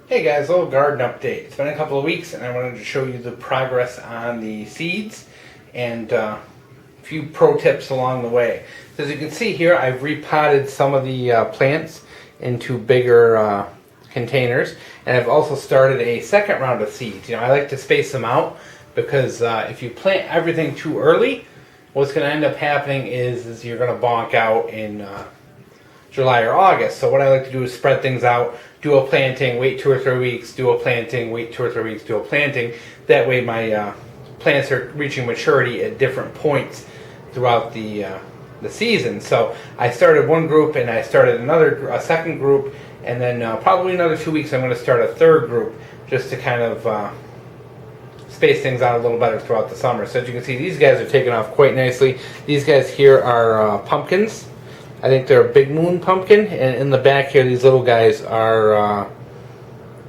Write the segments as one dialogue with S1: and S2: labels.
S1: Hey guys, a little garden update. It's been a couple of weeks and I wanted to show you the progress on the seeds and a few pro tips along the way. So as you can see here, I've repotted some of the plants into bigger containers, and I've also started a second round of seeds. I like to space them out because if you plant everything too early, what's going to end up happening is you're going to bonk out in July or August. So what I like to do is spread things out, do a planting, wait 2 or 3 weeks, do a planting, wait 2 or 3 weeks, do a planting. That way my plants are reaching maturity at different points throughout the season. So I started one group and I started a second group, and then probably another 2 weeks I'm going to start a third group just to kind of space things out a little better throughout the summer. So as you can see, these guys are taking off quite nicely. These guys here are pumpkins. I think they're a big moon pumpkin, and in the back here, these little guys are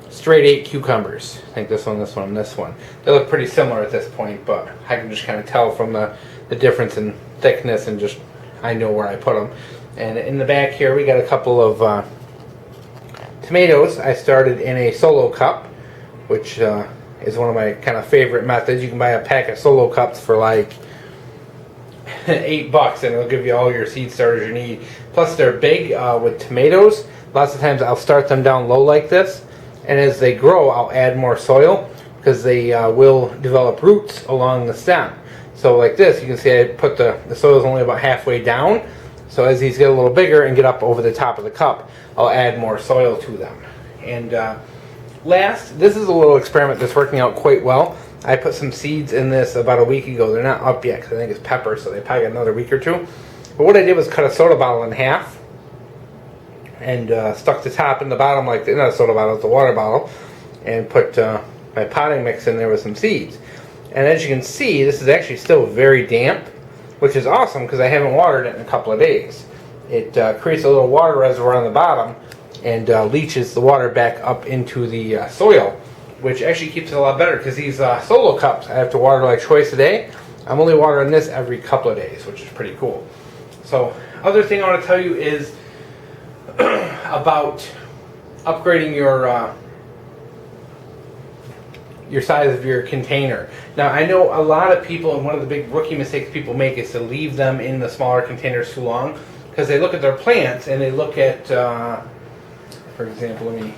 S1: straight 8 cucumbers. I think this one, and this one. They look pretty similar at this point, but I can just kind of tell from the difference in thickness, and just I know where I put them. And in the back here, we got a couple of tomatoes. I started in a solo cup, which is one of my kind of favorite methods. You can buy a pack of solo cups for like $8 and it'll give you all your seed starters you need. Plus they're big with tomatoes. Lots of times I'll start them down low like this, and as they grow I'll add more soil because they will develop roots along the stem. So like this, you can see I put the soil is only about halfway down. So as these get a little bigger and get up over the top of the cup, I'll add more soil to them. And last, this is a little experiment that's working out quite well. I put some seeds in this about a week ago. They're not up yet because I think it's pepper, so they probably got another week or two. But what I did was cut a soda bottle in half and stuck the top and the bottom like the, not a soda bottle, it's a water bottle, and put my potting mix in there with some seeds. And as you can see, this is actually still very damp, which is awesome because I haven't watered it in a couple of days. It creates a little water reservoir on the bottom and leaches the water back up into the soil, which actually keeps it a lot better because these solo cups I have to water like twice a day. I'm only watering this every couple of days, which is pretty cool. So other thing I want to tell you is about upgrading your size of your container. Now I know a lot of people, and one of the big rookie mistakes people make is to leave them in the smaller containers too long, because they look at their plants and they look at for example, let me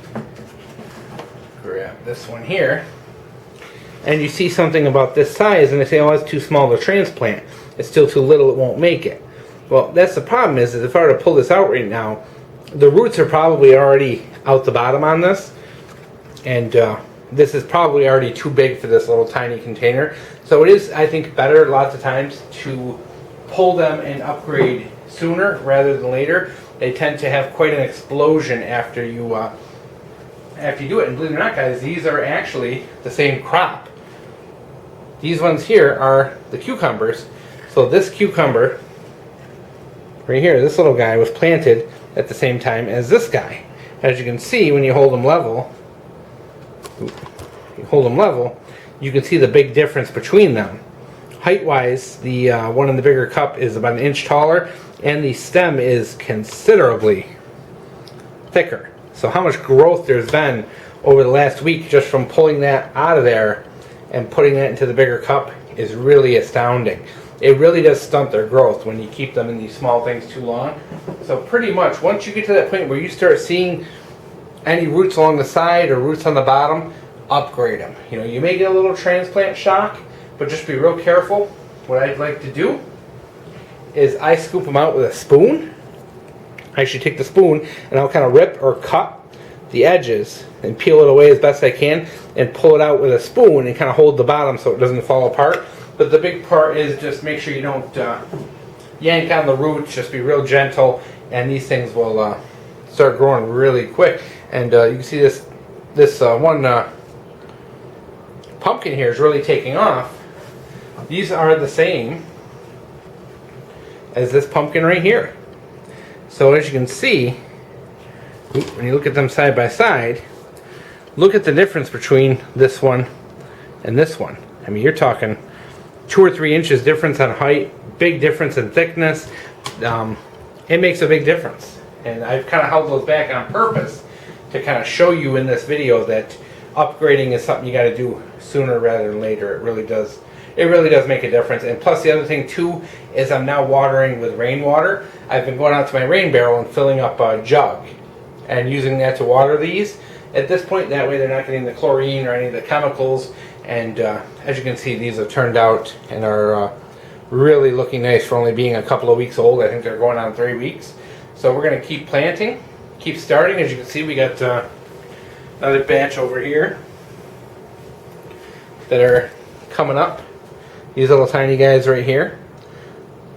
S1: grab this one here, and you see something about this size and they say, oh, it's too small to transplant, it's still too little, it won't make it. Well, that's the problem, is if I were to pull this out right now, the roots are probably already out the bottom on this, and this is probably already too big for this little tiny container. So it is, I think, better lots of times to pull them and upgrade sooner rather than later. They tend to have quite an explosion after you do it. And believe it or not, guys, these are actually the same crop. These ones here are the cucumbers. So this cucumber right here, this little guy, was planted at the same time as this guy. As you can see, when you hold them level, you can see the big difference between them. Height-wise, the one in the bigger cup is about 1 inch taller, and the stem is considerably thicker. So how much growth there's been over the last week just from pulling that out of there and putting that into the bigger cup is really astounding. It really does stunt their growth when you keep them in these small things too long. So pretty much once you get to that point where you start seeing any roots along the side or roots on the bottom, upgrade them. You may get a little transplant shock, but just be real careful. What I'd like to do is I scoop them out with a spoon. I actually take the spoon and I'll kind of rip or cut the edges and peel it away as best I can and pull it out with a spoon and kind of hold the bottom so it doesn't fall apart. But the big part is just make sure you don't yank on the roots. Just be real gentle, and these things will start growing really quick. And you can see this one pumpkin here is really taking off. These are the same as this pumpkin right here. So as you can see, when you look at them side by side, look at the difference between this one and this one. I mean, you're talking 2 or 3 inches difference on height, big difference in thickness. It makes a big difference. And I've kind of held those back on purpose to kind of show you in this video that upgrading is something you got to do sooner rather than later. It really does. It really does make a difference. And plus the other thing too is I'm now watering with rainwater. I've been going out to my rain barrel and filling up a jug and using that to water these. At this point, that way they're not getting the chlorine or any of the chemicals. And as you can see, these have turned out and are really looking nice for only being a couple of weeks old. I think they're going on 3 weeks. So we're going to keep planting, keep starting. As you can see, we got another batch over here that are coming up. These little tiny guys right here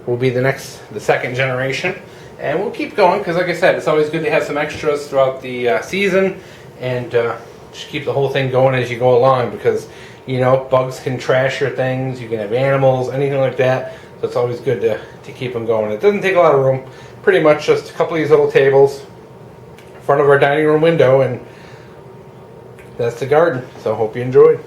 S1: will be the second generation. And we'll keep going because, like I said, it's always good to have some extras throughout the season and just keep the whole thing going as you go along because, you know, bugs can trash your things, you can have animals, anything like that. So it's always good to keep them going. It doesn't take a lot of room. Pretty much just a couple of these little tables in front of our dining room window, and that's the garden. So hope you enjoyed.